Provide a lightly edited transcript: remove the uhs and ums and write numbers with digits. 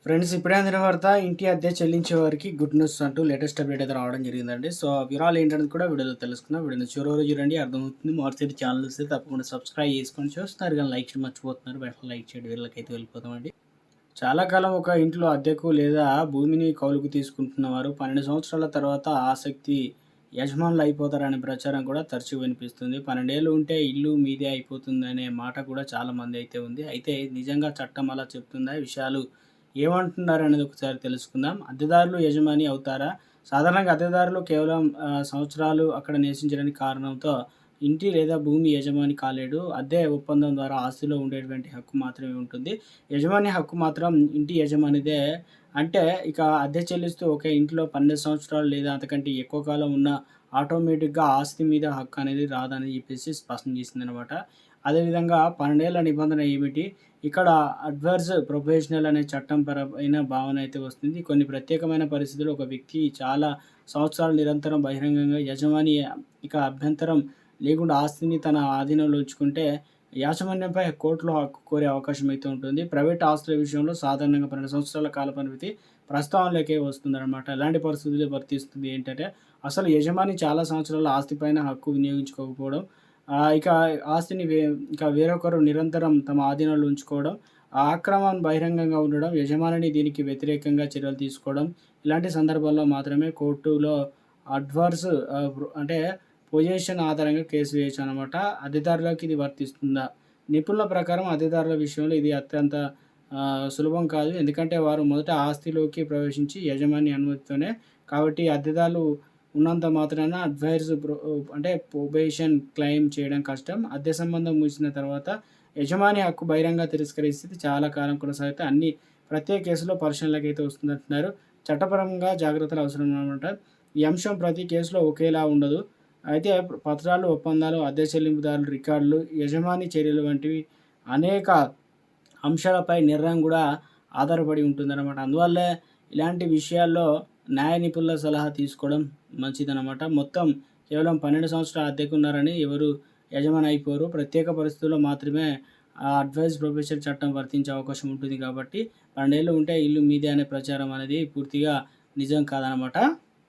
Friends ఇప్పుడే అందిన వార్త ఇంటి అద్దె చెల్లించే వారికి గుడ్ న్యూస్ అంటూ లేటెస్ట్ అప్డేట్ అయితే రావడం జరిగిందండి. సో ఆ వివరాలు ఏంటనేది కూడా వీడియోలో తెలుసుకుందాం. వీడియోని చివరి వరకు చూడండి, అర్థమవుతుంది. మొదటిసారి ఛానల్ వస్తే తప్పకుండా సబ్స్క్రైబ్ చేసుకొని చూస్తున్నారు, కానీ లైక్ చేయడం మర్చిపోతున్నారు. వెంటనే లైక్ చేయడం, వీళ్ళకైతే వెళ్ళిపోతామండి. చాలా కాలం ఒక ఇంట్లో అద్దెకు లేదా భూమిని కౌలుకు తీసుకుంటున్న వారు 12 సంవత్సరాల తర్వాత ఆసక్తి యజమానులు అయిపోతారనే ప్రచారం కూడా తరచూ వినిపిస్తుంది. 12 ఏళ్ళు ఉంటే ఇల్లు మీదే అయిపోతుందనే మాట కూడా చాలామంది అయితే ఉంది. అయితే నిజంగా చట్టం అలా చెప్తుందా? ఈ విషయాలు ఏమంటున్నారనేది ఒకసారి తెలుసుకుందాం. అద్దెదారులు యజమాని అవుతారా? సాధారణంగా అద్దెదారులు కేవలం సంవత్సరాలు అక్కడ నివసించడానికి కారణంతో ఇంటి లేదా భూమి యజమాని కాలేడు. అద్దె ఒప్పందం ద్వారా ఆస్తిలో ఉండేటువంటి హక్కు మాత్రమే ఉంటుంది. యజమాని హక్కు మాత్రం ఇంటి యజమానిదే. అంటే ఇక అద్దె చెల్లిస్తూ ఒకే ఇంట్లో 12 సంవత్సరాలు లేదా అంతకంటే ఎక్కువ కాలం ఉన్న ఆటోమేటిక్‌గా ఆస్తి మీద హక్కు అనేది రాదని చెప్పేసి స్పష్టం చేసిందనమాట. అదేవిధంగా 12 ఏళ్ల నిబంధన ఏమిటి? ఇక్కడ అడ్వర్స్ ప్రొఫెషనల్ అనే చట్టం పరమైన భావన అయితే వస్తుంది. కొన్ని ప్రత్యేకమైన పరిస్థితుల్లో ఒక వ్యక్తి చాలా సంవత్సరాలు నిరంతరం బహిరంగంగా యజమాని ఇక అభ్యంతరం లేకుండా ఆస్తిని తన ఆధీనంలో ఉంచుకుంటే యాజమాన్యంపై కోర్టులో హక్కు కోరే అవకాశం అయితే ఉంటుంది. ప్రైవేట్ ఆస్తుల విషయంలో సాధారణంగా 12 సంవత్సరాల కాల పరిమితి ప్రస్తావనలోకే వస్తుందన్నమాట. ఎలాంటి పరిస్థితులు వర్తిస్తుంది ఏంటంటే, అసలు యజమాని చాలా సంవత్సరాల ఆస్తిపైన హక్కు వినియోగించుకోకపోవడం, ఇక ఆస్తిని ఇక వేరొకరు నిరంతరం తమ ఆధీనంలో ఉంచుకోవడం, ఆ ఆక్రమణ బహిరంగంగా ఉండడం, యజమానిని దీనికి వ్యతిరేకంగా చర్యలు తీసుకోవడం, ఇలాంటి సందర్భాల్లో మాత్రమే కోర్టులో అడ్వర్స్ అంటే పొజిషన్ ఆధారంగా కేసు వేయొచ్చనమాట. అద్దెదారులకు ఇది వర్తిస్తుందా? నిపుణుల ప్రకారం అద్దెదారుల విషయంలో ఇది అత్యంత సులభం కాదు. ఎందుకంటే వారు మొదట ఆస్తిలోకి ప్రవేశించి యజమాని అనుమతితోనే. కాబట్టి అద్దెదారులు ఉన్నంత మాత్రాన అంటే ప్రొబేషన్ క్లెయిమ్ చేయడం కష్టం. అద్దె సంబంధం ముగిసిన తర్వాత యజమాని హక్కు బహిరంగ తిరస్కరిస్తే చాలా కాలం కొనసాగితే అన్ని ప్రత్యేక కేసులో పరిశీలనకైతే వస్తుందంటున్నారు. చట్టపరంగా జాగ్రత్తలు అవసరం అనమాట. ఈ అంశం ప్రతి కేసులో ఒకేలా ఉండదు. అయితే పత్రాలు, ఒప్పందాలు, అద్దె చెల్లింపుదారుల రికార్డులు, యజమాని చర్యలు వంటివి అనేక అంశాలపై నిర్ణయం కూడా ఆధారపడి ఉంటుందన్నమాట. అందువల్లే ఇలాంటి విషయాల్లో న్యాయ నిపుణుల సలహా తీసుకోవడం మంచిదన్నమాట. మొత్తం కేవలం 12 సంవత్సరాలు అద్దెకున్నారని ఎవరు యజమాని అయిపోరు. ప్రత్యేక పరిస్థితుల్లో మాత్రమే అడ్వైజ్ ప్రొఫెషన్ చట్టం వర్తించే అవకాశం ఉంటుంది కాబట్టి 12 ఏళ్ళు ఉంటే ఇల్లు మీదే అనే ప్రచారం అనేది పూర్తిగా నిజం కాదనమాట.